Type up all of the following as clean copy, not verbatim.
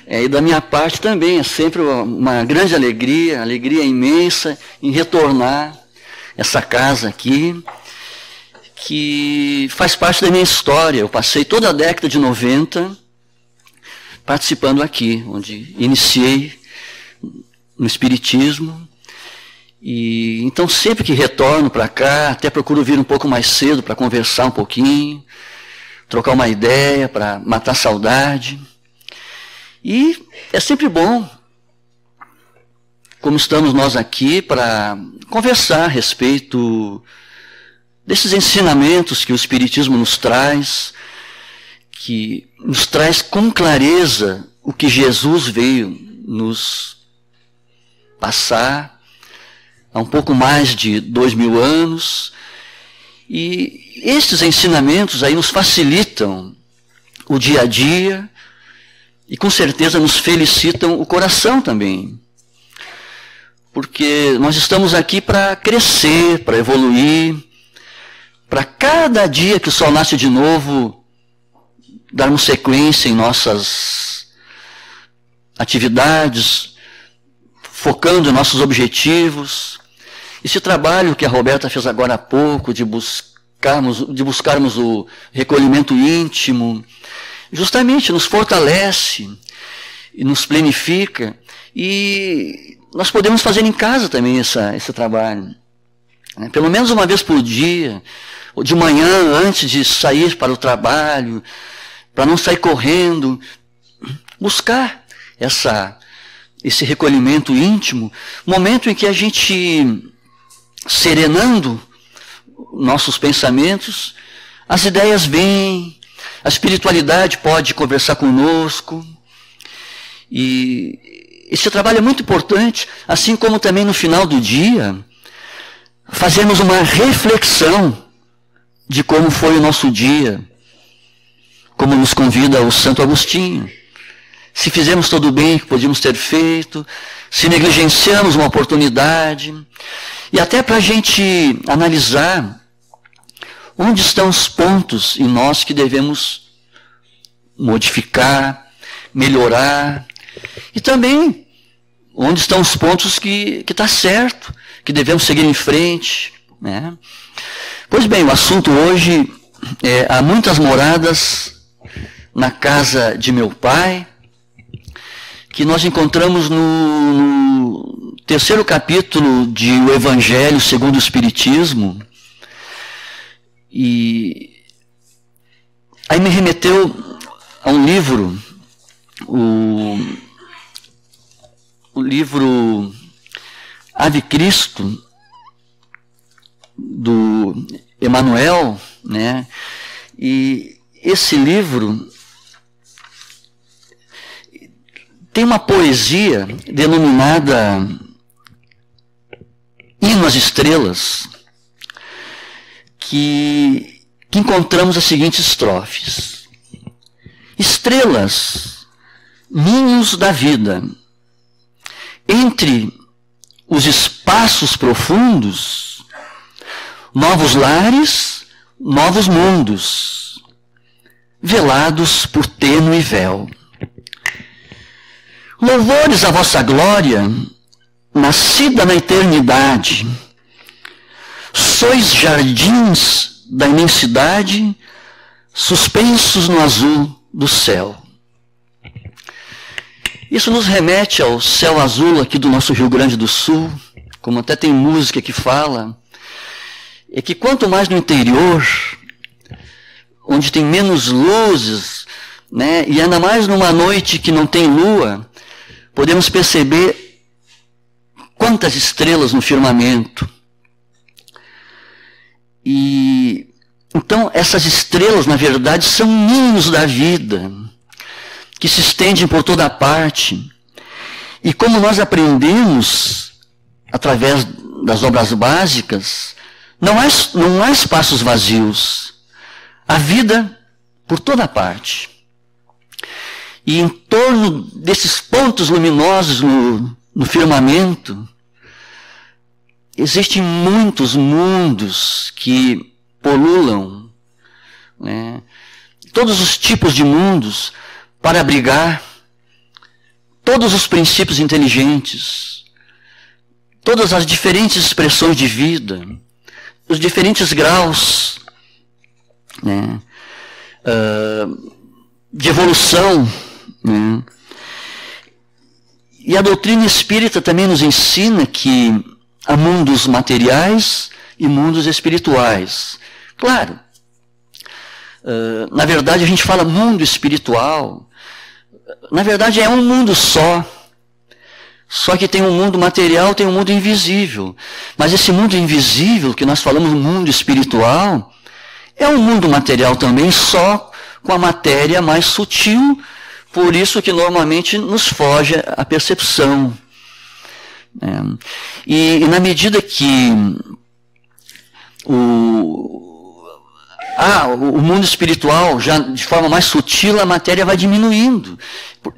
E da minha parte também é sempre uma grande alegria imensa em retornar essa casa aqui, que faz parte da minha história. Eu passei toda a década de 90 participando aqui, onde iniciei no Espiritismo. E então sempre que retorno para cá, até procuro vir um pouco mais cedo para conversar um pouquinho, trocar uma ideia, para matar a saudade. E é sempre bom, como estamos nós aqui, para conversar a respeito desses ensinamentos que o Espiritismo nos traz, que nos traz com clareza o que Jesus veio nos passar há um pouco mais de 2000 anos. E esses ensinamentos aí nos facilitam o dia a dia, e com certeza nos felicitam o coração também. Porque nós estamos aqui para crescer, para evoluir, para cada dia que o sol nasce de novo, darmos sequência em nossas atividades, focando em nossos objetivos. Esse trabalho que a Roberta fez agora há pouco, de buscarmos o recolhimento íntimo, justamente nos fortalece e nos planifica, e nós podemos fazer em casa também esse trabalho. Pelo menos uma vez por dia, ou de manhã, antes de sair para o trabalho, para não sair correndo, buscar esse recolhimento íntimo, momento em que a gente, serenando nossos pensamentos, as ideias vêm, a espiritualidade pode conversar conosco, e esse trabalho é muito importante, assim como também no final do dia, fazermos uma reflexão de como foi o nosso dia, como nos convida o Santo Agostinho. Se fizemos todo o bem que podíamos ter feito, se negligenciamos uma oportunidade, e até para a gente analisar onde estão os pontos em nós que devemos modificar, melhorar, e também onde estão os pontos que está certo, que devemos seguir em frente, né? Pois bem, o assunto hoje é: há muitas moradas na casa de meu pai, que nós encontramos no terceiro capítulo de O Evangelho segundo o Espiritismo. E aí me remeteu a um livro, o livro Ave Cristo, do Emmanuel, né? E esse livro tem uma poesia denominada Hino às Estrelas, que encontramos as seguintes estrofes: estrelas, ninhos da vida, entre os espaços profundos, novos lares, novos mundos, velados por tênue véu. Louvores à vossa glória, nascida na eternidade. Sois jardins da imensidade, suspensos no azul do céu. Isso nos remete ao céu azul aqui do nosso Rio Grande do Sul, como até tem música que fala, é que quanto mais no interior, onde tem menos luzes, né, e ainda mais numa noite que não tem lua, podemos perceber quantas estrelas no firmamento. E então essas estrelas, na verdade, são ninhos da vida, que se estendem por toda parte. E como nós aprendemos, através das obras básicas, não há espaços vazios. Há vida por toda parte. E em torno desses pontos luminosos no firmamento, existem muitos mundos que polulam, né? Todos os tipos de mundos, para abrigar todos os princípios inteligentes, todas as diferentes expressões de vida, os diferentes graus, né, de evolução, né. E a doutrina espírita também nos ensina que há mundos materiais e mundos espirituais. Claro, na verdade a gente fala mundo espiritual, na verdade é um mundo só que tem um mundo material, tem um mundo invisível. Mas esse mundo invisível, que nós falamos mundo espiritual, é um mundo material também, só com a matéria mais sutil, por isso que normalmente nos foge a percepção. E na medida que o mundo espiritual, já de forma mais sutil, a matéria vai diminuindo,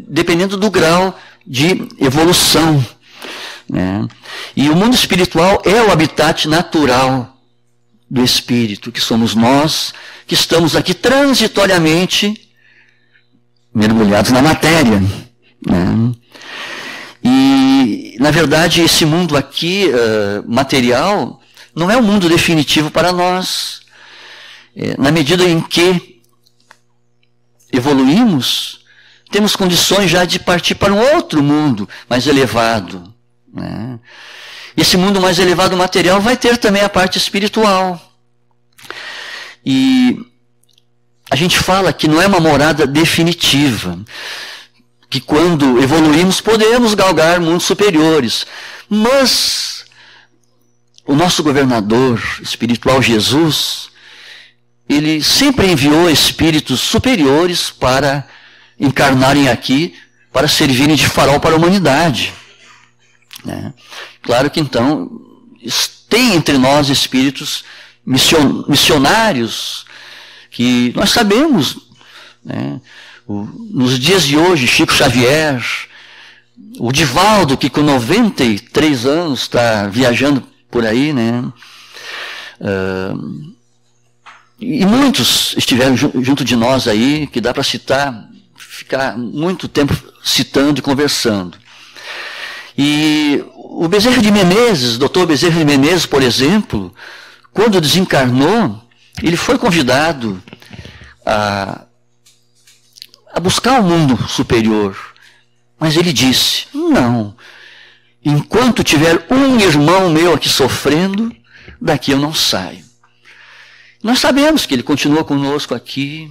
dependendo do grau de evolução. Né? E o mundo espiritual é o habitat natural do espírito, que somos nós, que estamos aqui transitoriamente mergulhados na matéria. Né? E, na verdade, esse mundo aqui, material, não é um mundo definitivo para nós. Na medida em que evoluímos, temos condições já de partir para um outro mundo mais elevado. Né? Esse mundo mais elevado material vai ter também a parte espiritual. E a gente fala que não é uma morada definitiva, que quando evoluímos podemos galgar mundos superiores. Mas o nosso governador espiritual Jesus, ele sempre enviou espíritos superiores para encarnarem aqui, para servirem de farol para a humanidade. Né? Claro que então tem entre nós espíritos missionários, que nós sabemos, né? Nos dias de hoje, Chico Xavier, o Divaldo, que com 93 anos está viajando por aí, né? E muitos estiveram junto de nós aí, que dá para citar, ficar muito tempo citando e conversando. E o Bezerra de Menezes, Dr. Bezerra de Menezes, por exemplo, quando desencarnou, ele foi convidado a buscar um mundo superior. Mas ele disse, não, enquanto tiver um irmão meu aqui sofrendo, daqui eu não saio. Nós sabemos que ele continua conosco aqui.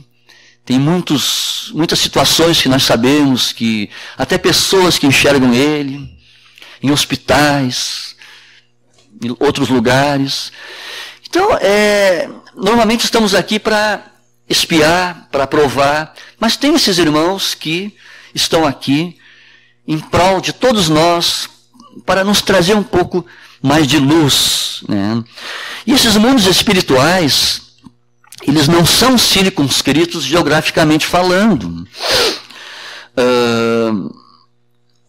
Tem muitas situações que nós sabemos, que até pessoas que enxergam ele, em hospitais, em outros lugares. Então, normalmente estamos aqui para espiar, para provar, mas tem esses irmãos que estão aqui em prol de todos nós, para nos trazer um pouco mais de luz. Né? E esses mundos espirituais, eles não são circunscritos geograficamente falando,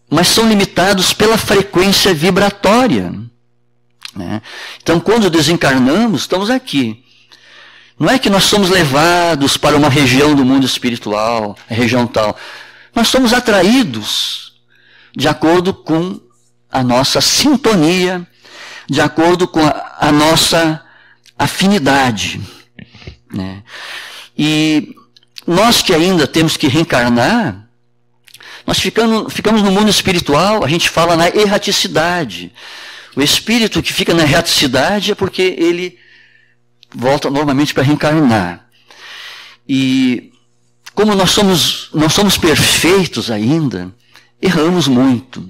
mas são limitados pela frequência vibratória. Né? Então, quando desencarnamos, estamos aqui. Não é que nós somos levados para uma região do mundo espiritual, a região tal. Nós somos atraídos de acordo com a nossa sintonia, de acordo com a nossa afinidade. Né? E nós que ainda temos que reencarnar, nós ficamos no mundo espiritual, a gente fala na erraticidade. O espírito que fica na erraticidade é porque ele volta normalmente para reencarnar. E como não somos perfeitos ainda, erramos muito.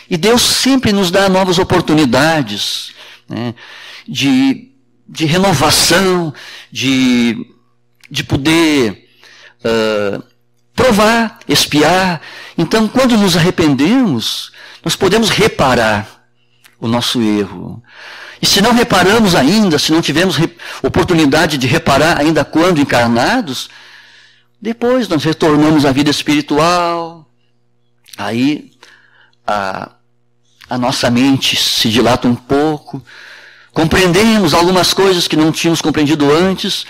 E Deus sempre nos dá novas oportunidades, né, de renovação, de poder provar, espiar. Então, quando nos arrependemos, nós podemos reparar o nosso erro. E se não reparamos ainda, se não tivemos oportunidade de reparar ainda quando encarnados, depois nós retornamos à vida espiritual, aí a nossa mente se dilata um pouco, compreendemos algumas coisas que não tínhamos compreendido antes,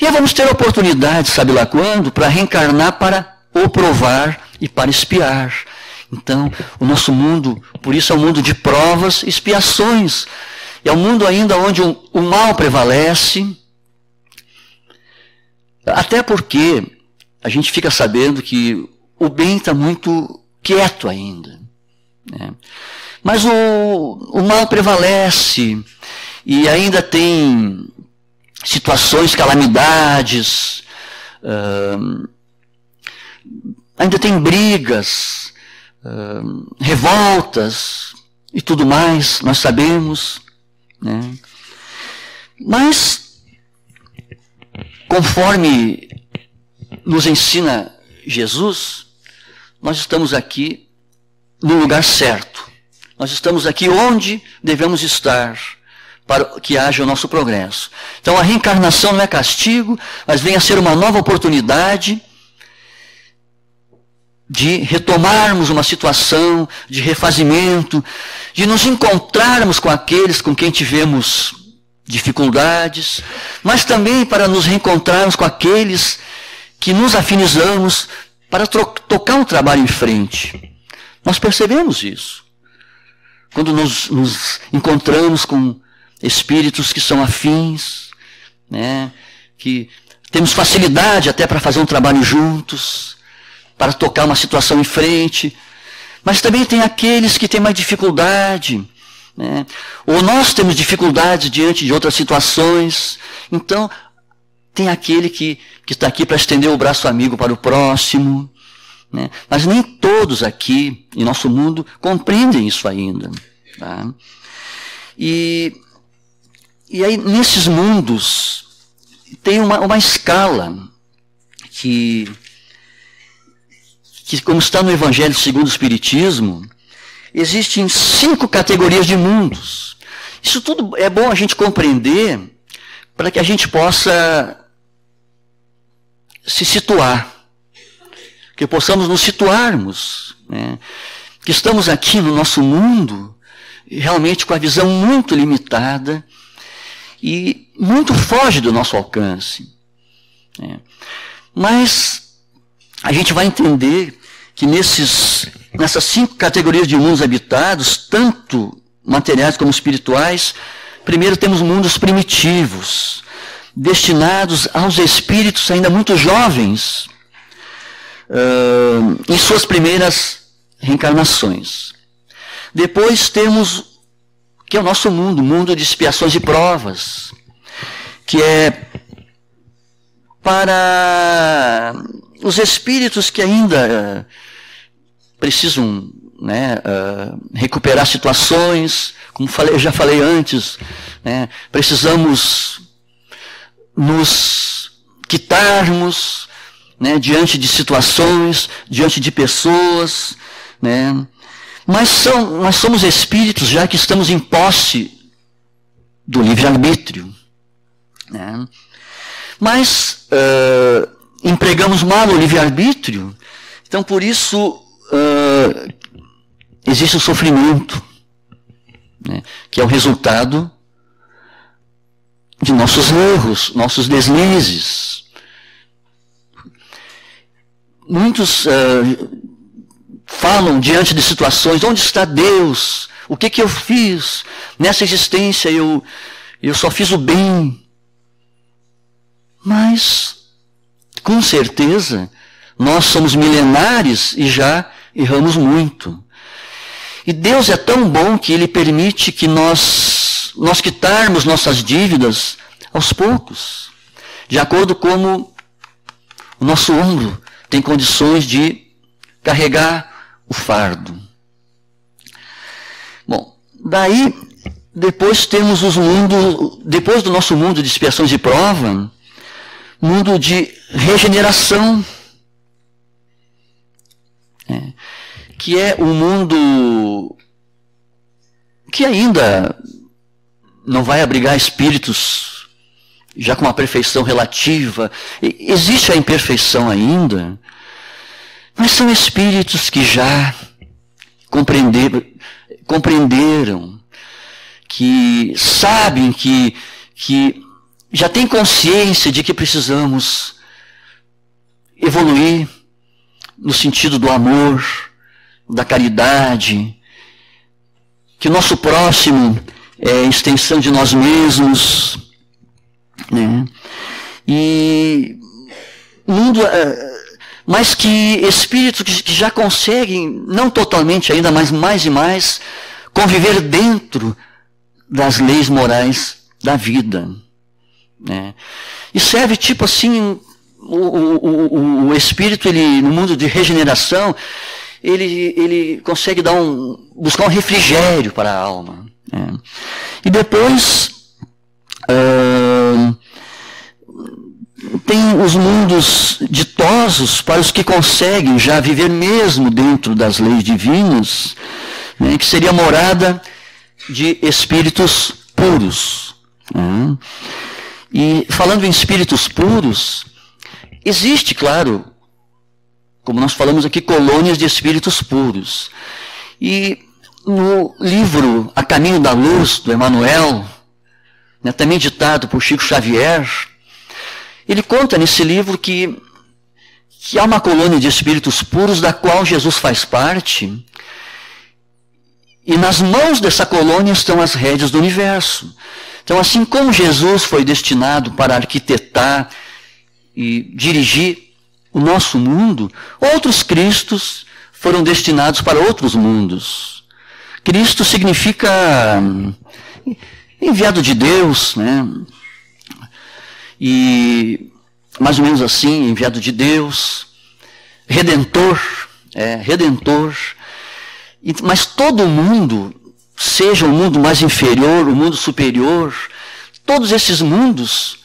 e aí vamos ter a oportunidade, sabe lá quando, para reencarnar para ou provar e para expiar. Então, o nosso mundo, por isso é um mundo de provas e expiações. É um mundo ainda onde o mal prevalece, até porque a gente fica sabendo que o bem está muito quieto ainda, né? Mas o mal prevalece e ainda tem situações, calamidades, ainda tem brigas, revoltas e tudo mais, nós sabemos, né? Mas, conforme nos ensina Jesus, nós estamos aqui no lugar certo. Nós estamos aqui onde devemos estar para que haja o nosso progresso. Então a reencarnação não é castigo, mas vem a ser uma nova oportunidade de retomarmos uma situação de refazimento, de nos encontrarmos com aqueles com quem tivemos dificuldades, mas também para nos reencontrarmos com aqueles que nos afinizamos para tocar um trabalho em frente. Nós percebemos isso. Quando nos encontramos com espíritos que são afins, né, que temos facilidade até para fazer um trabalho juntos, para tocar uma situação em frente, mas também tem aqueles que têm mais dificuldade, né, ou nós temos dificuldades diante de outras situações, então tem aquele que está aqui para estender o braço amigo para o próximo, né? Mas nem todos aqui em nosso mundo compreendem isso ainda. Tá? E aí, nesses mundos, tem uma escala que, como está no Evangelho segundo o Espiritismo, existem 5 categorias de mundos. Isso tudo é bom a gente compreender para que a gente possa se situar. Que possamos nos situarmos, né? Que estamos aqui no nosso mundo, realmente com a visão muito limitada e muito foge do nosso alcance, né? Mas a gente vai entender que nessas 5 categorias de mundos habitados, tanto materiais como espirituais, primeiro temos mundos primitivos, destinados aos espíritos ainda muito jovens, em suas primeiras reencarnações. Depois temos, que é o nosso mundo, mundo de expiações e provas, que é para os espíritos que ainda precisam, né, recuperar situações, como eu já falei antes, né, precisamos nos quitarmos, né, diante de situações, diante de pessoas, né? Mas nós somos espíritos já que estamos em posse do livre-arbítrio, né? Mas empregamos mal o livre-arbítrio, então por isso existe o sofrimento, né, que é o resultado de nossos erros, nossos deslizes. Muitos falam diante de situações, onde está Deus? O que eu fiz? Nessa existência eu só fiz o bem. Mas, com certeza, nós somos milenares e já erramos muito. E Deus é tão bom que Ele permite que nós quitarmos nossas dívidas aos poucos, de acordo com como o nosso ombro tem condições de carregar o fardo. Bom, daí, depois temos depois do nosso mundo de expiações e prova, mundo de regeneração, que é um mundo que ainda não vai abrigar espíritos já com uma perfeição relativa. Existe a imperfeição ainda, mas são espíritos que já compreenderam, que sabem que já têm consciência de que precisamos evoluir, no sentido do amor, da caridade, que o nosso próximo é extensão de nós mesmos, né? E mundo, mas que espíritos que já conseguem, não totalmente ainda, mas mais e mais, conviver dentro das leis morais da vida, né? E serve tipo assim, o espírito, ele, no mundo de regeneração, ele consegue buscar um refrigério para a alma, né? E depois tem os mundos ditosos para os que conseguem já viver mesmo dentro das leis divinas, né, que seria a morada de espíritos puros, né? E falando em espíritos puros, existe, claro, como nós falamos aqui, colônias de espíritos puros. E no livro A Caminho da Luz, do Emmanuel, né, também ditado por Chico Xavier, ele conta nesse livro que há uma colônia de espíritos puros da qual Jesus faz parte, e nas mãos dessa colônia estão as rédeas do universo. Então, assim como Jesus foi destinado para arquitetar e dirigir o nosso mundo, outros Cristos foram destinados para outros mundos. Cristo significa enviado de Deus, né? E mais ou menos assim, enviado de Deus, redentor, redentor. Mas todo mundo, seja o mundo mais inferior, o mundo superior, todos esses mundos,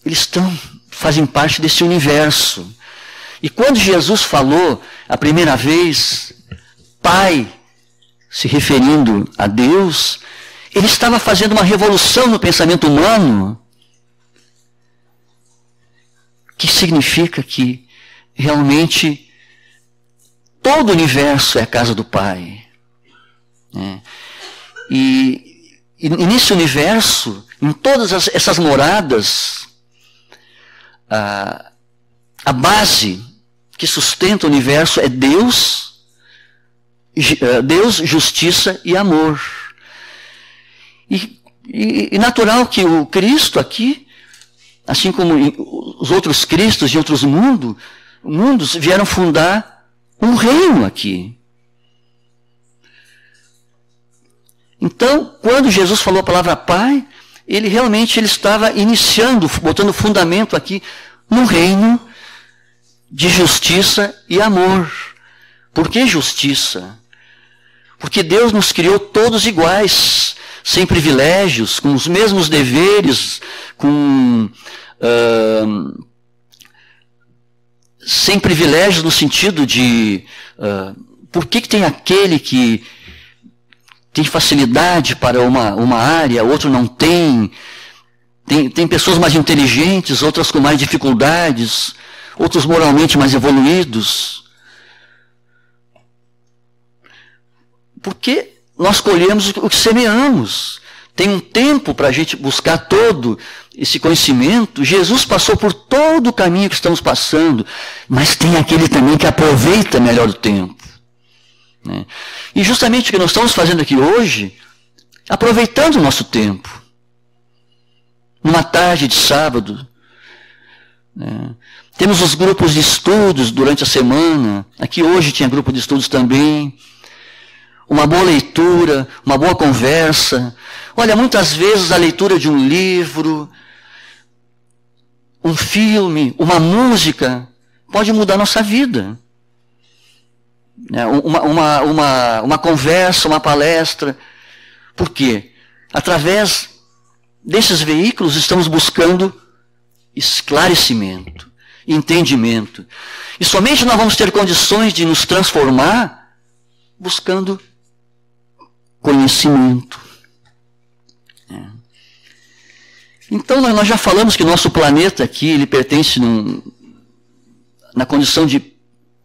eles fazem parte desse universo. E quando Jesus falou a primeira vez, Pai, se referindo a Deus, ele estava fazendo uma revolução no pensamento humano, que significa que realmente todo o universo é a casa do Pai, né? E nesse universo, em todas essas moradas, a base que sustenta o universo é Deus, justiça e amor. E natural que o Cristo aqui, assim como os outros Cristos de outros mundos, vieram fundar um reino aqui. Então, quando Jesus falou a palavra Pai, ele realmente estava iniciando, botando fundamento aqui no reino de justiça e amor. Por que justiça? Porque Deus nos criou todos iguais, sem privilégios, com os mesmos deveres, sem privilégios no sentido de por que tem aquele que tem facilidade para uma área, outro não tem. Tem pessoas mais inteligentes, outras com mais dificuldades, outros moralmente mais evoluídos. Porque nós colhemos o que semeamos. Tem um tempo para a gente buscar todo esse conhecimento. Jesus passou por todo o caminho que estamos passando, mas tem aquele também que aproveita melhor o tempo, né? E justamente o que nós estamos fazendo aqui hoje, aproveitando o nosso tempo. Numa tarde de sábado, né? Temos os grupos de estudos durante a semana. Aqui hoje tinha grupo de estudos também. Uma boa leitura, uma boa conversa. Olha, muitas vezes a leitura de um livro, um filme, uma música, pode mudar a nossa vida. Uma conversa, uma palestra. Por quê? Através desses veículos estamos buscando esclarecimento, entendimento. E somente nós vamos ter condições de nos transformar buscando conhecimento. Então nós já falamos que nosso planeta aqui, ele pertence na condição de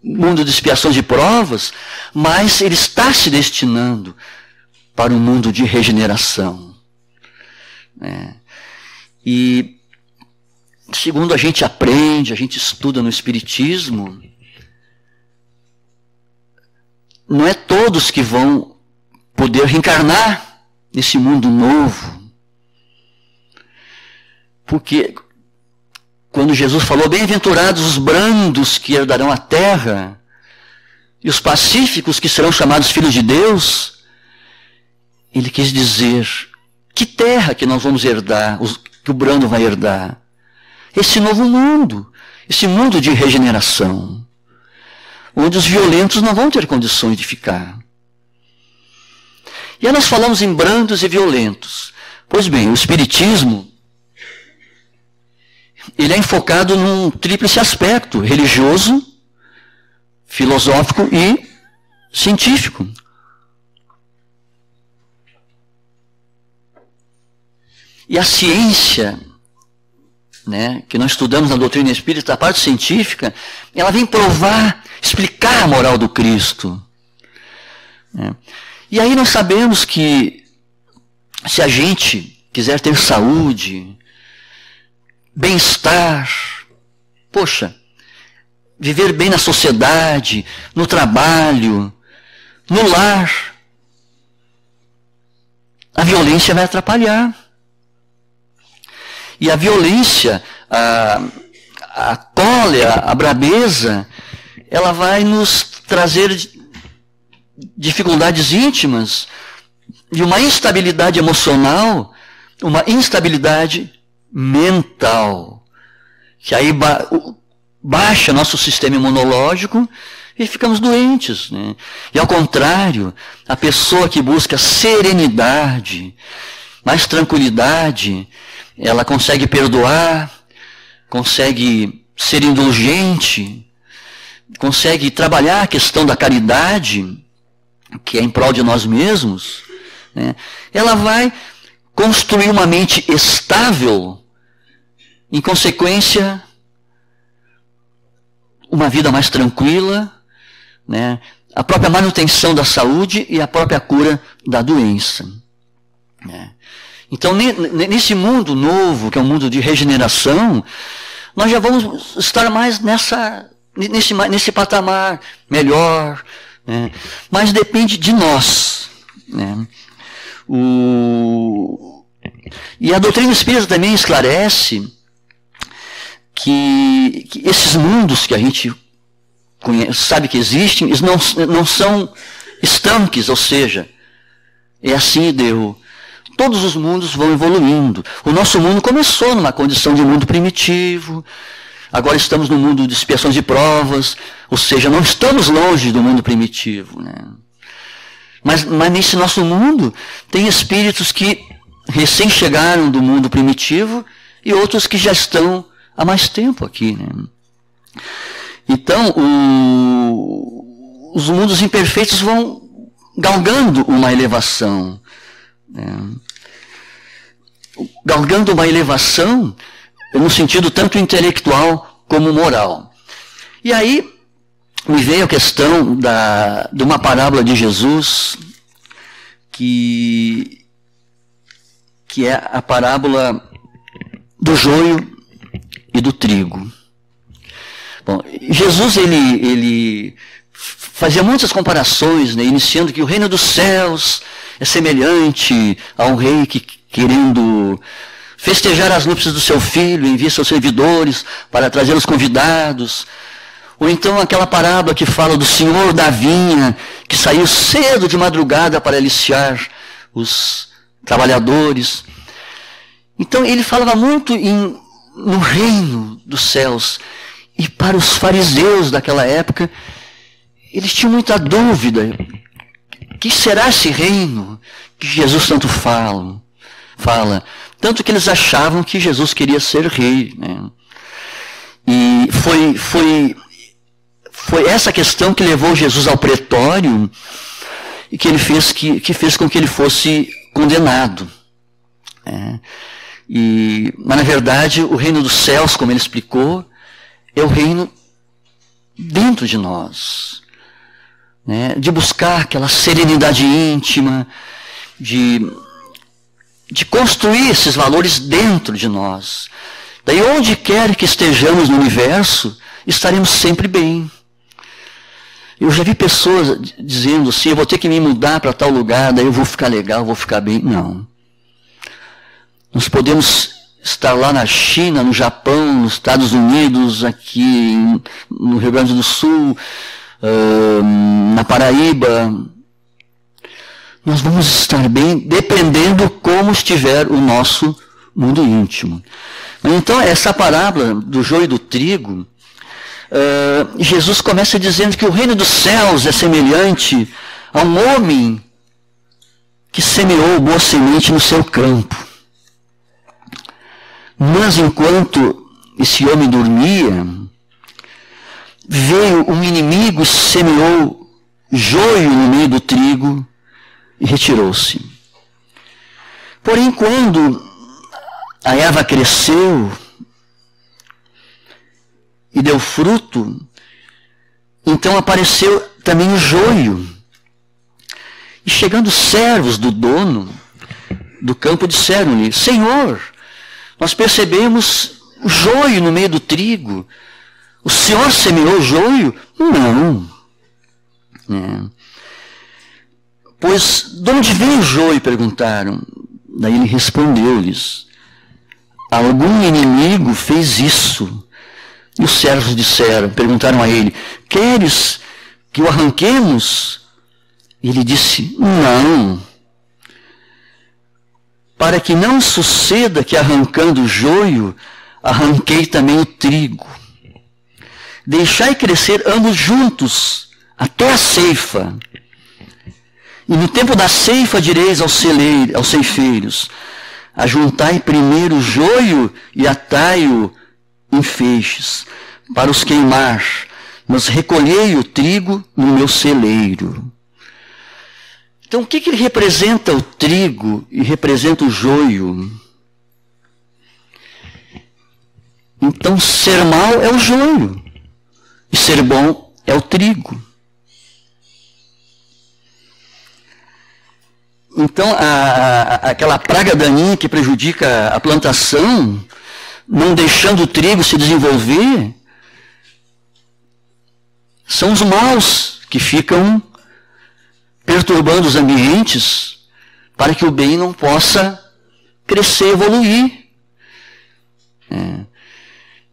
mundo de expiação de provas, mas ele está se destinando para um mundo de regeneração. E segundo a gente aprende, a gente estuda no Espiritismo, não é todos que vão poder reencarnar nesse mundo novo. Porque quando Jesus falou, bem-aventurados os brandos que herdarão a terra, e os pacíficos que serão chamados filhos de Deus, ele quis dizer, que terra que nós vamos herdar, que o brando vai herdar? Esse novo mundo, esse mundo de regeneração, onde os violentos não vão ter condições de ficar. E aí nós falamos em brandos e violentos. Pois bem, o Espiritismo, ele é enfocado num tríplice aspecto, religioso, filosófico e científico. E a ciência, né, que nós estudamos na doutrina espírita, a parte científica, ela vem provar, explicar a moral do Cristo. Né? E aí nós sabemos que se a gente quiser ter saúde, bem-estar, poxa, viver bem na sociedade, no trabalho, no lar, a violência vai atrapalhar. E a violência, a cólera, a brabeza, ela vai nos trazer dificuldades íntimas de uma instabilidade emocional, uma instabilidade mental, que aí baixa nosso sistema imunológico e ficamos doentes. Né? E ao contrário, a pessoa que busca serenidade, mais tranquilidade, ela consegue perdoar, consegue ser indulgente, consegue trabalhar a questão da caridade, que é em prol de nós mesmos, né? Ela vai construir uma mente estável, em consequência, uma vida mais tranquila, né? A própria manutenção da saúde e a própria cura da doença. Né? Então, nesse mundo novo, que é um mundo de regeneração, nós já vamos estar mais nesse patamar melhor, né? Mas depende de nós. Né? E a doutrina espírita também esclarece que esses mundos que a gente sabe que existem, eles não são estanques, ou seja, é assim e deu. Todos os mundos vão evoluindo. O nosso mundo começou numa condição de mundo primitivo, agora estamos no mundo de expiações e provas, ou seja, não estamos longe do mundo primitivo. Né? Mas nesse nosso mundo tem espíritos que recém chegaram do mundo primitivo e outros que já estão há mais tempo aqui. Né? Então, os mundos imperfeitos vão galgando uma elevação. Galgando uma elevação no sentido tanto intelectual como moral. E aí me veio a questão de uma parábola de Jesus que é a parábola do joio e do trigo. Bom, Jesus ele fazia muitas comparações, né, iniciando que o reino dos céus é semelhante a um rei que, querendo festejar as núpcias do seu filho, envia seus servidores para trazer os convidados. Ou então aquela parábola que fala do senhor da vinha, que saiu cedo de madrugada para aliciar os trabalhadores. Então ele falava muito no reino dos céus. E para os fariseus daquela época, eles tinham muita dúvida. Que será esse reino que Jesus tanto fala? Tanto que eles achavam que Jesus queria ser rei. Né? E foi essa questão que levou Jesus ao pretório e que fez com que ele fosse condenado. Né? Mas na verdade o reino dos céus, como ele explicou, é o reino dentro de nós. Né? De buscar aquela serenidade íntima, de construir esses valores dentro de nós. Daí onde quer que estejamos no universo, estaremos sempre bem. Eu já vi pessoas dizendo assim, eu vou ter que me mudar para tal lugar, daí eu vou ficar legal, vou ficar bem. Não. Nós podemos estar lá na China, no Japão, nos Estados Unidos, aqui no Rio Grande do Sul, na Paraíba. Nós vamos estar bem, dependendo como estiver o nosso mundo íntimo. Então, essa parábola do joio e do trigo, Jesus começa dizendo que o reino dos céus é semelhante a um homem que semeou boa semente no seu campo. Mas enquanto esse homem dormia, veio um inimigo e semeou joio no meio do trigo e retirou-se. Porém, quando a erva cresceu e deu fruto, então apareceu também o joio. E chegando os servos do dono do campo disseram-lhe: Senhor, nós percebemos o joio no meio do trigo. O Senhor semeou o joio? Não. Pois, de onde vem o joio? Perguntaram. Daí ele respondeu-lhes: algum inimigo fez isso. E os servos perguntaram a ele: queres que o arranquemos? E ele disse: não. Para que não suceda que arrancando o joio, arranquei também o trigo. Deixai crescer ambos juntos, até a ceifa. E no tempo da ceifa direis aos ceifeiros: ajuntai primeiro o joio e atai-o em feixes, para os queimar, mas recolhei o trigo no meu celeiro. Então, o que ele representa o trigo e representa o joio? Então, ser mal é o joio, e ser bom é o trigo. Então, aquela praga daninha que prejudica a plantação, não deixando o trigo se desenvolver, são os maus que ficam perturbando os ambientes para que o bem não possa crescer, evoluir.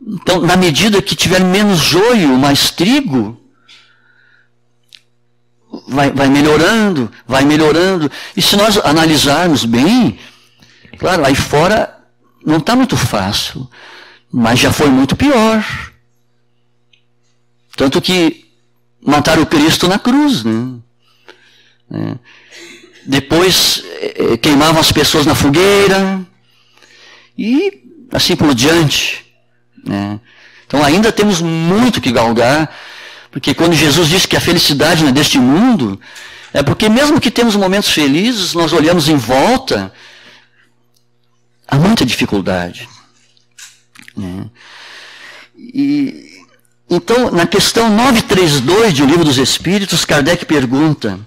Então, na medida que tiver menos joio, mais trigo, vai melhorando, vai melhorando. E se nós analisarmos bem, claro, aí fora não está muito fácil, mas já foi muito pior. Tanto que mataram o Cristo na cruz, né? Depois queimavam as pessoas na fogueira e assim por diante, né? Então ainda temos muito que galgar, porque quando Jesus disse que a felicidade não é deste mundo, é porque mesmo que temos momentos felizes, nós olhamos em volta, há muita dificuldade, né? Então, na questão 932 do Livro dos Espíritos, Kardec pergunta: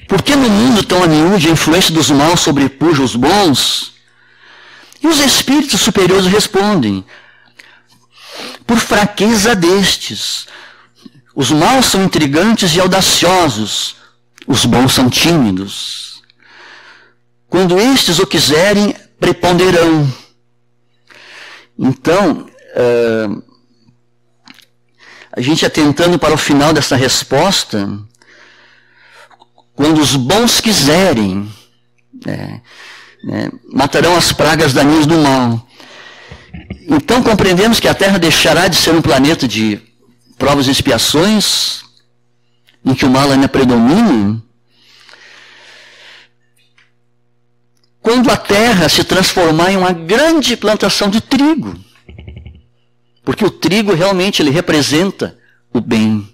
por que no mundo tão a miúde a influência dos maus sobrepuja os bons? E os espíritos superiores respondem: por fraqueza destes. Os maus são intrigantes e audaciosos, os bons são tímidos. Quando estes o quiserem, preponderão. Então, a gente atentando para o final dessa resposta, quando os bons quiserem, matarão as pragas daninhas do mal. Então compreendemos que a Terra deixará de ser um planeta de provas e expiações, em que o mal ainda predomina, quando a Terra se transformar em uma grande plantação de trigo. Porque o trigo realmente ele representa o bem,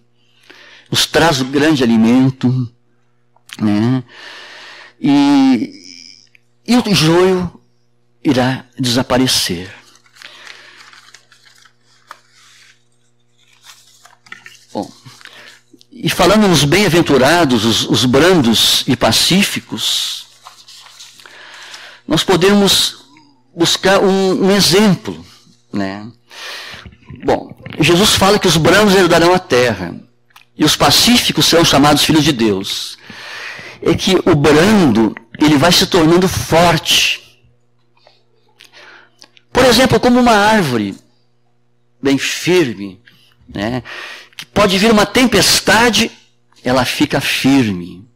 nos traz o grande alimento, né? E o joio irá desaparecer. Bom, e falando nos bem-aventurados, os brandos e pacíficos, nós podemos buscar um exemplo, né? Bom, Jesus fala que os brandos herdarão a terra, e os pacíficos serão chamados filhos de Deus. É que o brando, ele vai se tornando forte. Por exemplo, como uma árvore bem firme, né? Que pode vir uma tempestade, ela fica firme.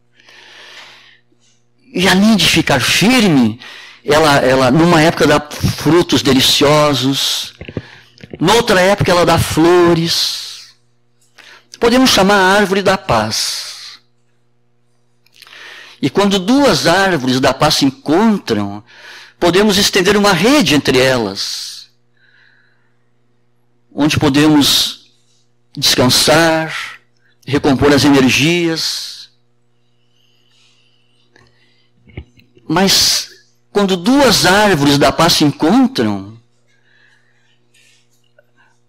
E além de ficar firme, ela numa época dá frutos deliciosos, noutra época ela dá flores. Podemos chamar a árvore da paz. E quando duas árvores da paz se encontram, podemos estender uma rede entre elas, onde podemos descansar, recompor as energias. Mas quando duas árvores da paz se encontram,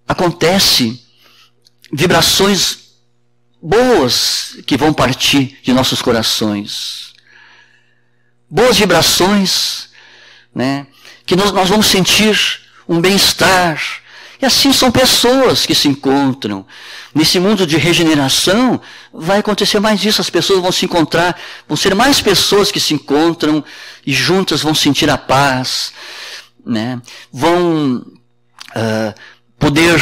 acontece vibrações boas que vão partir de nossos corações. Boas vibrações, né, que nós vamos sentir um bem-estar. E assim são pessoas que se encontram. Nesse mundo de regeneração, vai acontecer mais isso. As pessoas vão se encontrar, vão ser mais pessoas que se encontram e juntas vão sentir a paz, né? Vão poder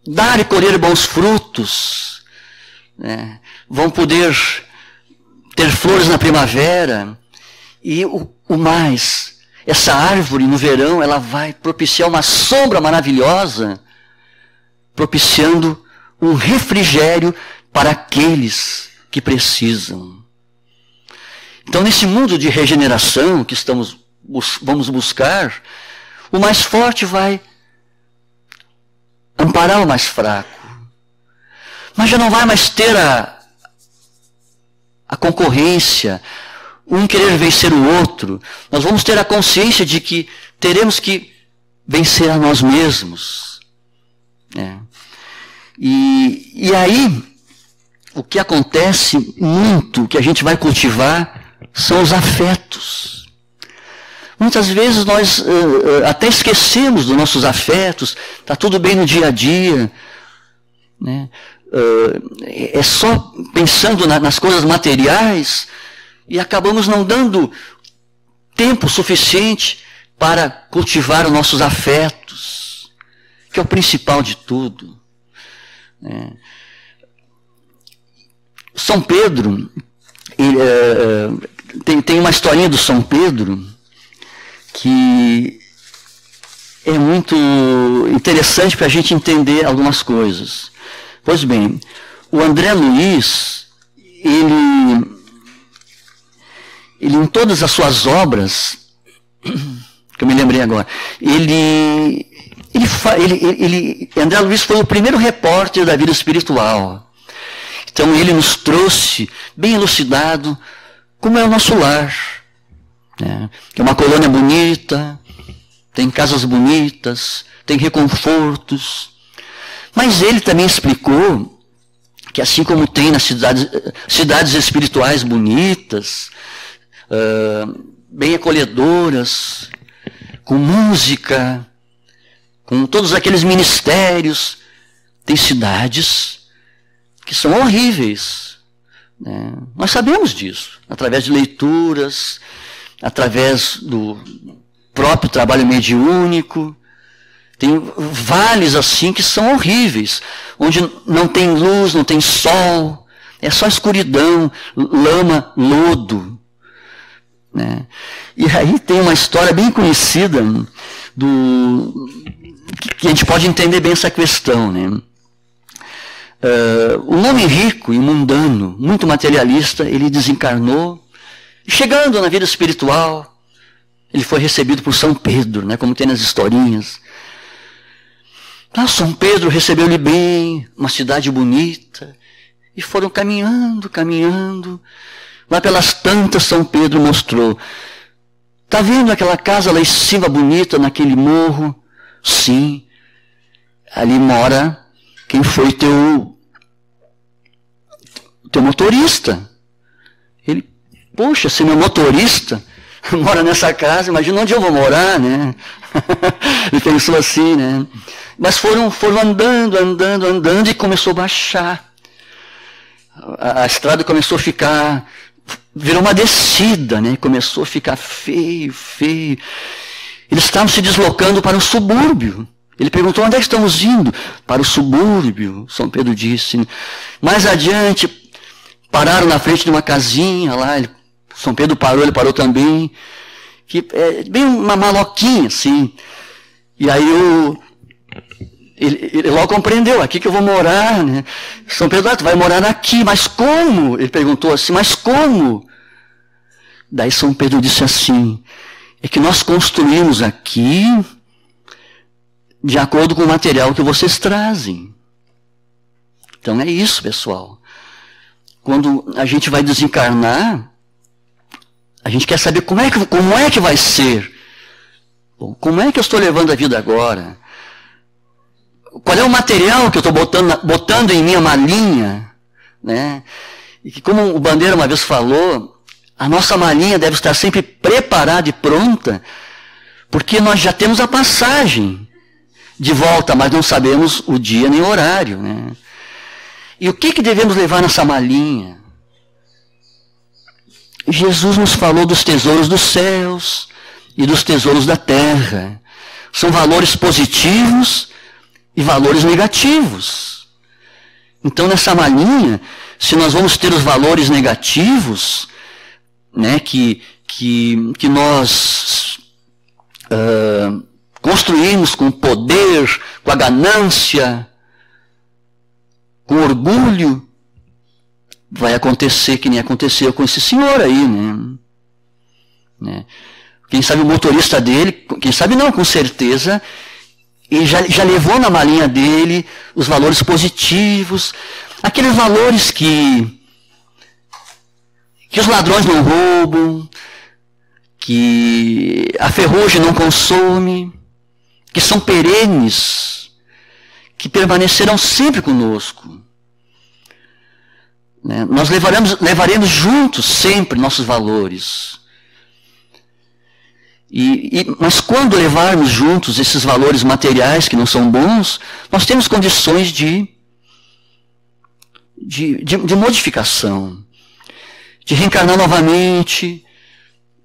dar e colher bons frutos, né? Vão poder ter flores na primavera. E o mais, essa árvore no verão, ela vai propiciar uma sombra maravilhosa, propiciando um refrigério para aqueles que precisam. Então, nesse mundo de regeneração que vamos buscar, o mais forte vai amparar o mais fraco. Mas já não vai mais ter a concorrência, um querer vencer o outro. Nós vamos ter a consciência de que teremos que vencer a nós mesmos, né? E aí, o que acontece muito, que a gente vai cultivar, são os afetos. Muitas vezes nós até esquecemos dos nossos afetos, está tudo bem no dia a dia, né? É só pensando nas coisas materiais, e acabamos não dando tempo suficiente para cultivar os nossos afetos, que é o principal de tudo. São Pedro, tem uma historinha do São Pedro que é muito interessante para a gente entender algumas coisas. Pois bem, o André Luiz, ele em todas as suas obras, que eu me lembrei agora, André Luiz foi o primeiro repórter da vida espiritual. Então ele nos trouxe, bem elucidado, como é o nosso lar, né? É uma colônia bonita, tem casas bonitas, tem reconfortos. Mas ele também explicou que assim como tem nas cidades espirituais bonitas, bem acolhedoras, com música, com todos aqueles ministérios, tem cidades que são horríveis, né? Nós sabemos disso, através de leituras, através do próprio trabalho mediúnico. Tem vales assim que são horríveis, onde não tem luz, não tem sol, é só escuridão, lama, lodo, né? E aí tem uma história bem conhecida que a gente pode entender bem essa questão, né? Um homem rico e mundano, muito materialista, ele desencarnou, e chegando na vida espiritual, ele foi recebido por São Pedro, né, como tem nas historinhas. São Pedro recebeu-lhe bem, uma cidade bonita, e foram caminhando, caminhando. Lá pelas tantas, São Pedro mostrou: está vendo aquela casa lá em cima bonita, naquele morro? Sim, ali mora quem foi teu motorista. Ele, poxa, se meu motorista mora nessa casa, imagina onde eu vou morar, né? Ele pensou assim, né? Mas foram andando e começou a baixar. A estrada começou a ficar, virou uma descida, né? Começou a ficar feio. Eles estavam se deslocando para o subúrbio. Ele perguntou: onde é que estamos indo? Para o subúrbio, São Pedro disse. Mais adiante, pararam na frente de uma casinha lá. São Pedro parou, ele parou também. Que é bem uma maloquinha, assim. E aí ele logo compreendeu: aqui que eu vou morar, né? São Pedro: tu vai morar aqui, mas como? Ele perguntou assim: mas como? Daí São Pedro disse assim: é que nós construímos aqui de acordo com o material que vocês trazem. Então é isso, pessoal. Quando a gente vai desencarnar, a gente quer saber como é que vai ser. Bom, como é que eu estou levando a vida agora? Qual é o material que eu estou botando em minha malinha? Né? E que, como o Bandeira uma vez falou, a nossa malinha deve estar sempre preparada e pronta, porque nós já temos a passagem de volta, mas não sabemos o dia nem o horário. Né? E o que devemos levar nessa malinha? Jesus nos falou dos tesouros dos céus e dos tesouros da terra. São valores positivos e valores negativos. Então, nessa malinha, se nós vamos ter os valores negativos, né, que nós construímos com poder, com a ganância, com orgulho, vai acontecer que nem aconteceu com esse senhor aí, né? Quem sabe o motorista dele, quem sabe não, com certeza, ele já levou na malinha dele os valores positivos, aqueles valores que os ladrões não roubam, que a ferrugem não consome, que são perenes, que permanecerão sempre conosco. Né? Nós levaremos juntos sempre nossos valores. Mas quando levarmos juntos esses valores materiais que não são bons, nós temos condições de modificação, de reencarnar novamente,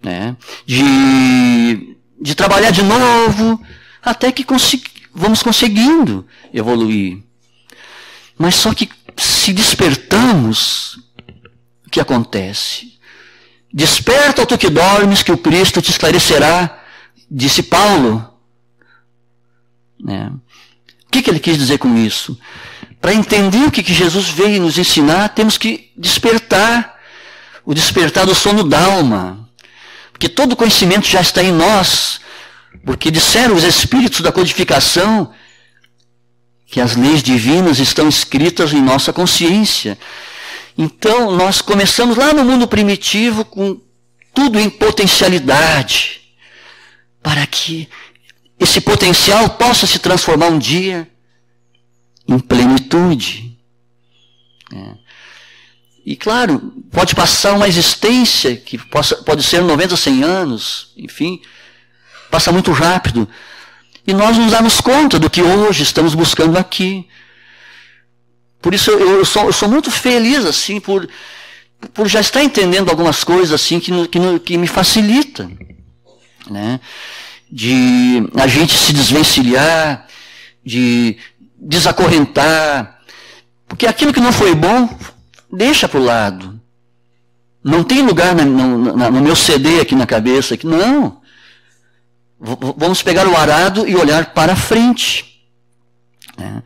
né? de trabalhar de novo, até que vamos conseguindo evoluir. Mas só que se despertamos, o que acontece? Desperta, tu que dormes, que o Cristo te esclarecerá, disse Paulo. Né? O que ele quis dizer com isso? Para entender o que Jesus veio nos ensinar, temos que despertar, o despertar do sono da alma. Porque todo conhecimento já está em nós, porque disseram os espíritos da codificação que as leis divinas estão escritas em nossa consciência. Então, nós começamos lá no mundo primitivo com tudo em potencialidade, para que esse potencial possa se transformar um dia em plenitude. E claro, pode passar uma existência que pode ser 90, 100 anos, enfim, passa muito rápido. E nós nos damos conta do que hoje estamos buscando aqui. Por isso eu sou muito feliz assim, por já estar entendendo algumas coisas assim que me facilita, né? De a gente se desvencilhar, de desacorrentar, porque aquilo que não foi bom, deixa para o lado. Não tem lugar no meu CD aqui na cabeça, que não. Vamos pegar o arado e olhar para frente. Né?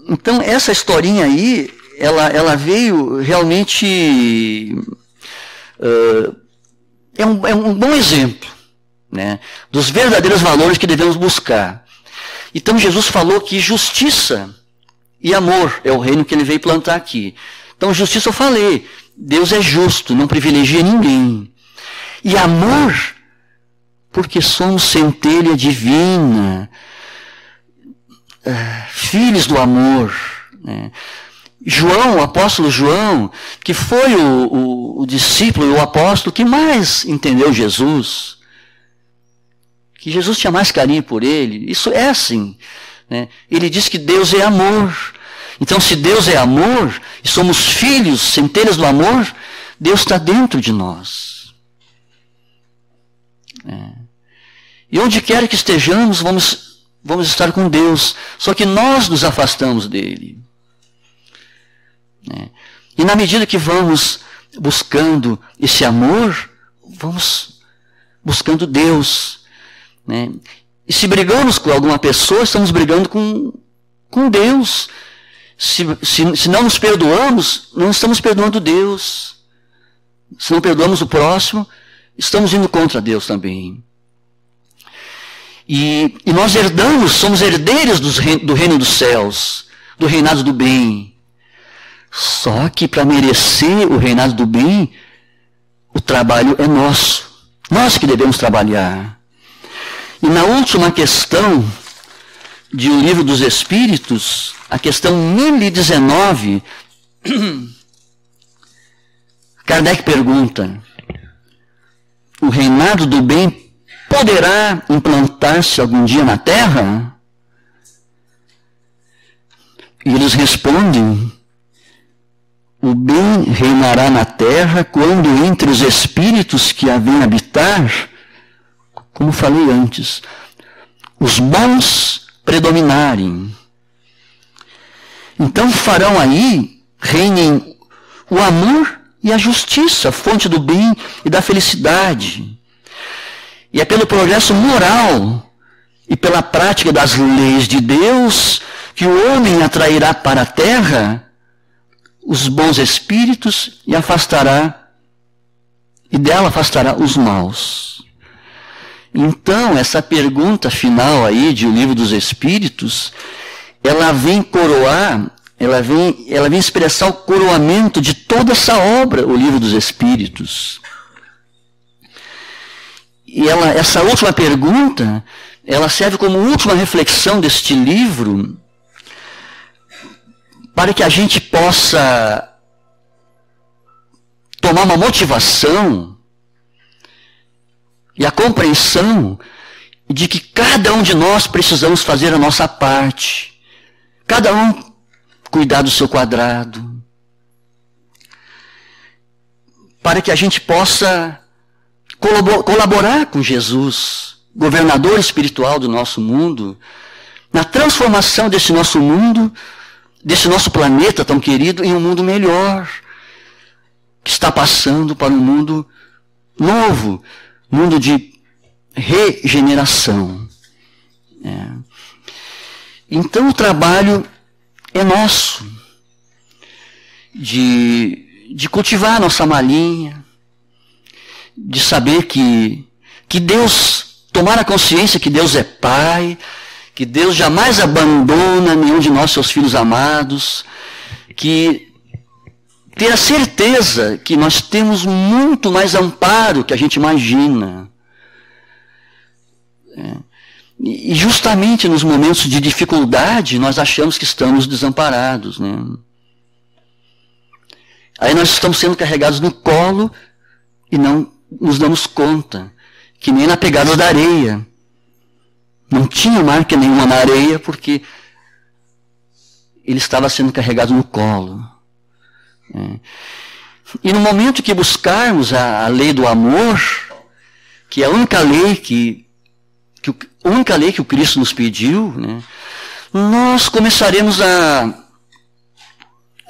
Então, essa historinha aí, ela veio realmente... é um bom exemplo, né, dos verdadeiros valores que devemos buscar. Então, Jesus falou que justiça e amor é o reino que ele veio plantar aqui. Então, justiça eu falei, Deus é justo, não privilegia ninguém. E amor, porque somos centelha divina, filhos do amor. Né? João, o apóstolo João, que foi o discípulo e o apóstolo que mais entendeu Jesus, que Jesus tinha mais carinho por ele. Isso é assim, né? Ele diz que Deus é amor. Então, se Deus é amor, e somos filhos, centelhas do amor, Deus está dentro de nós. E onde quer que estejamos, vamos estar com Deus. Só que nós nos afastamos dele. E na medida que vamos buscando esse amor, vamos buscando Deus. E se brigamos com alguma pessoa, estamos brigando com Deus. Se não nos perdoamos, não estamos perdoando Deus. Se não perdoamos o próximo, estamos indo contra Deus também. E nós somos herdeiros do reino dos céus, do reinado do bem. Só que para merecer o reinado do bem, o trabalho é nosso. Nós que devemos trabalhar. E na última questão de O Livro dos Espíritos, a questão 1019, Kardec pergunta: o reinado do bem poderá implantar-se algum dia na Terra? E eles respondem: o bem reinará na Terra quando entre os espíritos que a vêm habitar, como falei antes, os bons predominarem. Então reinem o amor e a justiça, fonte do bem e da felicidade. E é pelo progresso moral e pela prática das leis de Deus que o homem atrairá para a terra os bons espíritos e dela afastará os maus. Então, essa pergunta final aí de O Livro dos Espíritos, ela vem coroar, ela vem expressar o coroamento de toda essa obra, O Livro dos Espíritos. E essa última pergunta, ela serve como última reflexão deste livro, para que a gente possa tomar uma motivação e a compreensão de que cada um de nós precisamos fazer a nossa parte. Cada um cuidar do seu quadrado. Para que a gente possa colaborar com Jesus, governador espiritual do nosso mundo, na transformação desse nosso mundo, desse nosso planeta tão querido, em um mundo melhor, que está passando para um mundo novo, mundo de regeneração. Então o trabalho é nosso, de cultivar a nossa malinha, de saber que Deus, tomar a consciência que Deus é Pai, que Deus jamais abandona nenhum de nós, seus filhos amados, que ter a certeza que nós temos muito mais amparo que a gente imagina. E justamente nos momentos de dificuldade, nós achamos que estamos desamparados. Aí nós estamos sendo carregados no colo e não nos damos conta, que nem na pegada da areia. Não tinha marca nenhuma na areia, porque ele estava sendo carregado no colo. E no momento que buscarmos a lei do amor, que é a única lei que o Cristo nos pediu, nós começaremos a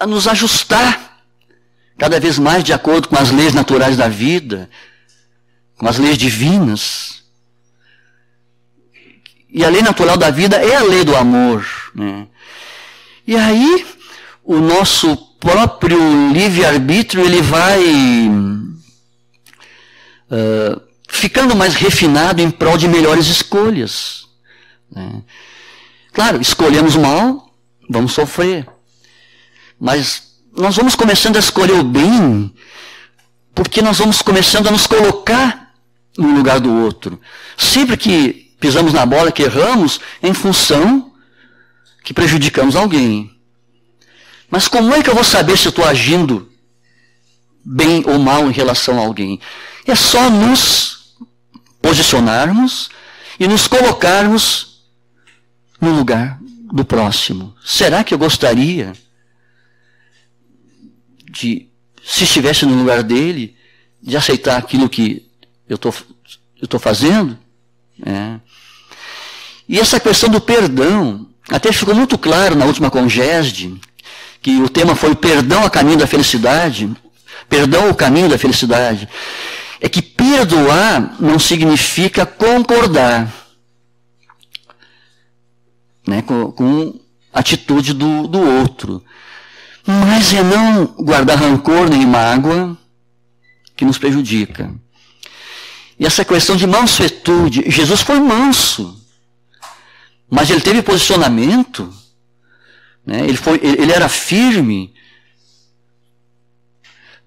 nos ajustar cada vez mais de acordo com as leis naturais da vida, com as leis divinas. E a lei natural da vida é a lei do amor. E aí, o nosso próprio livre-arbítrio, ele vai ficando mais refinado em prol de melhores escolhas. Claro, escolhemos mal, vamos sofrer. Mas nós vamos começando a escolher o bem, porque nós vamos começando a nos colocar no lugar do outro. Sempre que pisamos na bola, que erramos, em função que prejudicamos alguém. Mas como é que eu vou saber se eu estou agindo bem ou mal em relação a alguém? É só nos posicionarmos e nos colocarmos no lugar do próximo. Será que eu gostaria de, se estivesse no lugar dele, de aceitar aquilo que eu estou fazendo? E essa questão do perdão, até ficou muito claro na última Congesde, que o tema foi perdão a caminho da felicidade. Perdão o caminho da felicidade. É que perdoar não significa concordar, né, com a atitude do outro. Mas é não guardar rancor nem mágoa que nos prejudica. E essa questão de mansuetude, Jesus foi manso, mas ele teve posicionamento, né? Ele era firme.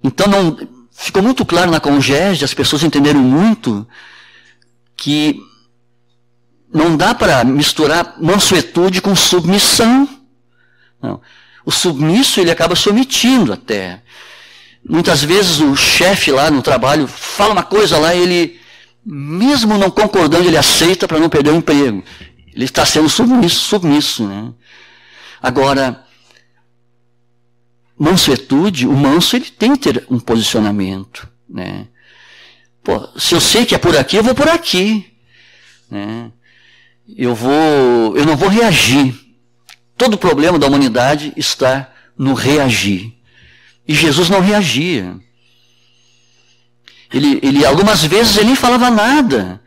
Então ficou muito claro na Congesde, as pessoas entenderam muito que não dá para misturar mansuetude com submissão. Não. O submisso, ele acaba se omitindo até. Muitas vezes o chefe lá no trabalho fala uma coisa lá, ele, mesmo não concordando, ele aceita para não perder o emprego. Ele está sendo submisso, né? Agora, mansuetude, o manso, ele tem que ter um posicionamento, né? Pô, se eu sei que é por aqui, eu vou por aqui, né? Eu não vou reagir. Todo o problema da humanidade está no reagir. E Jesus não reagia. Ele algumas vezes ele nem falava nada.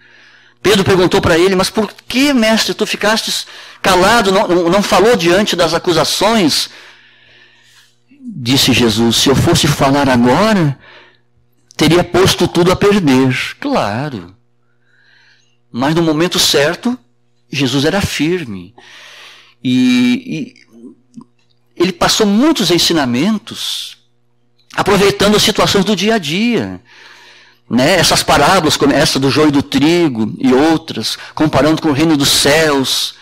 Pedro perguntou para ele, mas por que, mestre, tu ficaste calado, não falou diante das acusações? Disse Jesus, se eu fosse falar agora, teria posto tudo a perder. Claro. Mas no momento certo, Jesus era firme. E ele passou muitos ensinamentos, aproveitando as situações do dia a dia. Né? Essas parábolas, como essa do joio e do trigo e outras, comparando com o reino dos céus.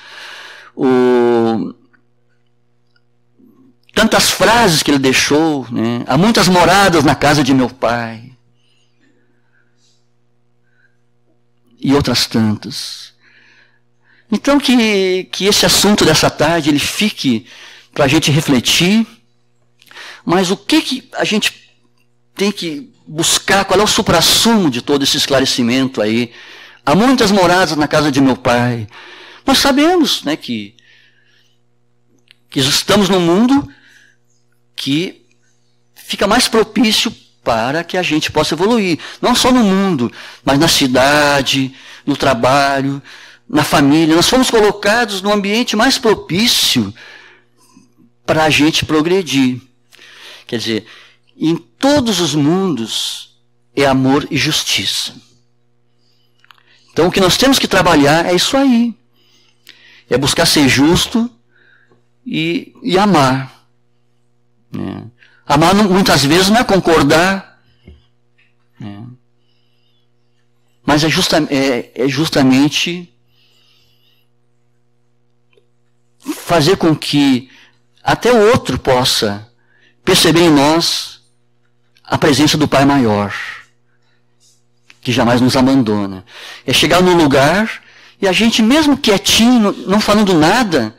Tantas frases que ele deixou. Né? Há muitas moradas na casa de meu pai. E outras tantas. Então que esse assunto dessa tarde ele fique para a gente refletir, mas o que a gente tem que buscar, qual é o suprassumo de todo esse esclarecimento aí? Há muitas moradas na casa de meu pai. Nós sabemos, né, que estamos num mundo que fica mais propício para que a gente possa evoluir. Não só no mundo, mas na cidade, no trabalho, na família. Nós fomos colocados no ambiente mais propício para a gente progredir. Quer dizer, em todos os mundos é amor e justiça. Então o que nós temos que trabalhar é isso aí. É buscar ser justo e amar. Né? Amar muitas vezes não é concordar. Né? Mas é justamente fazer com que até o outro possa perceber em nós a presença do Pai maior, que jamais nos abandona. É chegar num lugar e a gente, mesmo quietinho, não falando nada,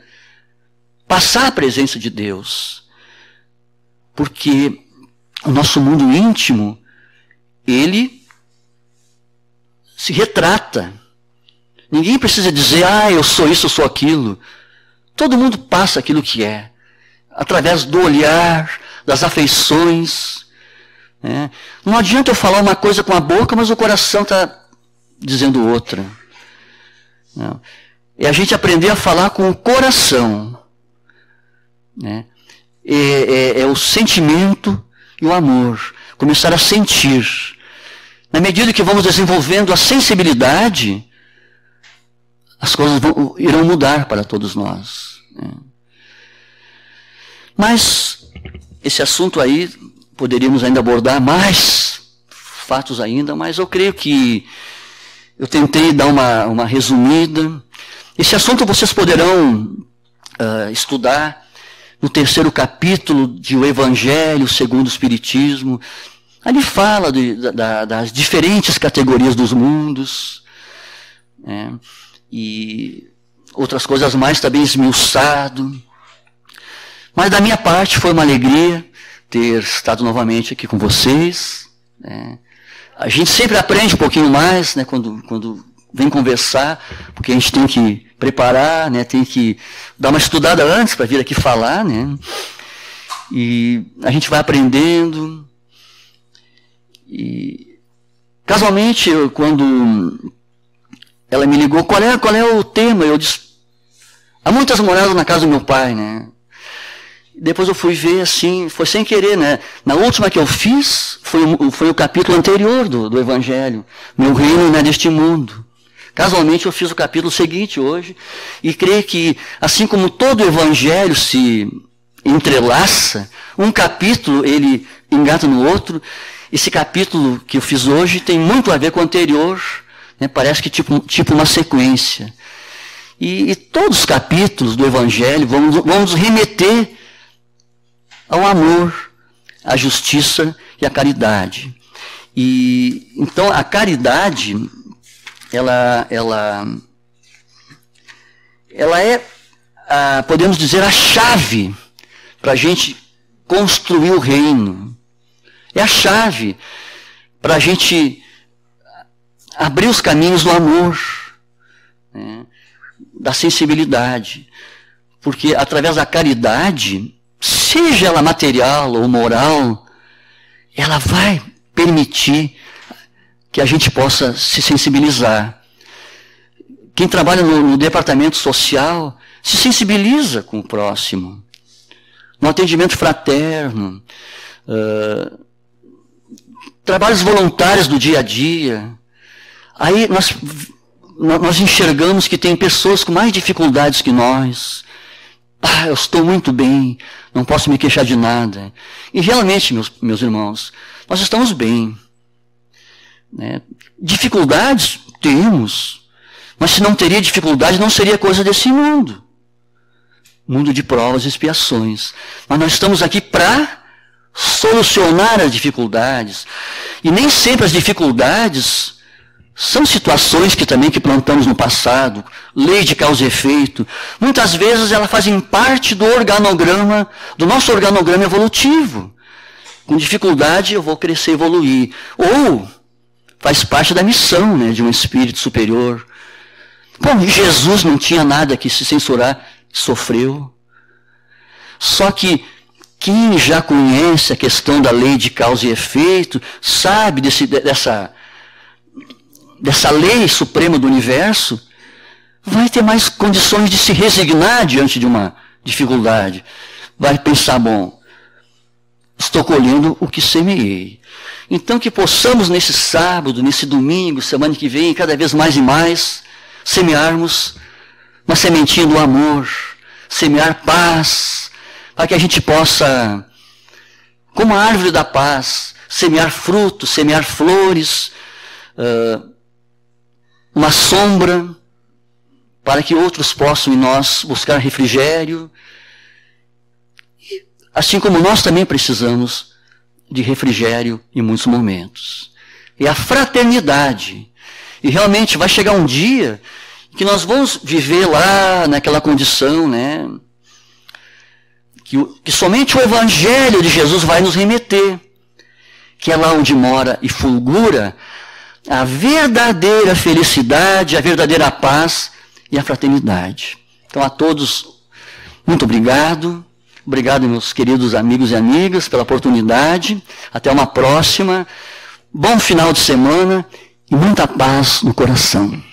passar a presença de Deus. Porque o nosso mundo íntimo, ele se retrata. Ninguém precisa dizer, eu sou isso, eu sou aquilo. Todo mundo passa aquilo que é, através do olhar, das afeições. Né? Não adianta eu falar uma coisa com a boca, mas o coração está dizendo outra. Não. É a gente aprender a falar com o coração. Né? É o sentimento e o amor. Começar a sentir. Na medida que vamos desenvolvendo a sensibilidade, as coisas irão mudar para todos nós. Né? Mas esse assunto aí, poderíamos ainda abordar mais fatos ainda, mas eu creio que eu tentei dar uma resumida. Esse assunto vocês poderão estudar no 3º capítulo de O Evangelho segundo o Espiritismo. Ali fala das diferentes categorias dos mundos. Né? e outras coisas mais também esmiuçado. Mas da minha parte foi uma alegria ter estado novamente aqui com vocês, né? A gente sempre aprende um pouquinho mais, né, quando vem conversar, porque a gente tem que preparar, né, tem que dar uma estudada antes para vir aqui falar, né? E a gente vai aprendendo. E casualmente, quando ela me ligou, qual é o tema? Eu disse, há muitas moradas na casa do meu pai, né? Depois eu fui ver, assim, foi sem querer, né? Na última que eu fiz, foi o capítulo anterior do Evangelho. Meu reino não é deste mundo. Casualmente eu fiz o capítulo seguinte hoje, e creio que, assim como todo o Evangelho se entrelaça, um capítulo ele engata no outro, esse capítulo que eu fiz hoje tem muito a ver com o anterior, né? Parece que tipo uma sequência. E todos os capítulos do Evangelho vão nos remeter ao amor, à justiça e à caridade. E então a caridade, ela é, podemos dizer, a chave para a gente construir o reino. É a chave para a gente abrir os caminhos do amor, né, da sensibilidade. Porque através da caridade, seja ela material ou moral, ela vai permitir que a gente possa se sensibilizar. Quem trabalha no departamento social se sensibiliza com o próximo. No atendimento fraterno, trabalhos voluntários do dia a dia. Aí nós enxergamos que tem pessoas com mais dificuldades que nós. Eu estou muito bem, não posso me queixar de nada. E realmente, meus irmãos, nós estamos bem, né? Dificuldades temos, mas se não teria dificuldade, não seria coisa desse mundo. Mundo de provas e expiações. Mas nós estamos aqui para solucionar as dificuldades. E nem sempre as dificuldades são situações que plantamos no passado, lei de causa e efeito. Muitas vezes elas fazem parte do nosso organograma evolutivo. Com dificuldade eu vou crescer e evoluir. Ou faz parte da missão, né, de um espírito superior. Bom, Jesus não tinha nada que se censurar, sofreu. Só que quem já conhece a questão da lei de causa e efeito, sabe dessa lei suprema do universo, vai ter mais condições de se resignar diante de uma dificuldade. Vai pensar, bom, estou colhendo o que semeei. Então que possamos nesse sábado, nesse domingo, semana que vem, cada vez mais e mais, semearmos uma sementinha do amor, semear paz, para que a gente possa, como a árvore da paz, semear frutos, semear flores, uma sombra, para que outros possam em nós buscar refrigério, assim como nós também precisamos de refrigério em muitos momentos. É a fraternidade. E realmente vai chegar um dia que nós vamos viver lá naquela condição, né, que somente o Evangelho de Jesus vai nos remeter, que é lá onde mora e fulgura a verdadeira felicidade, a verdadeira paz e a fraternidade. Então a todos, muito obrigado. Obrigado, meus queridos amigos e amigas, pela oportunidade. Até uma próxima. Bom final de semana e muita paz no coração.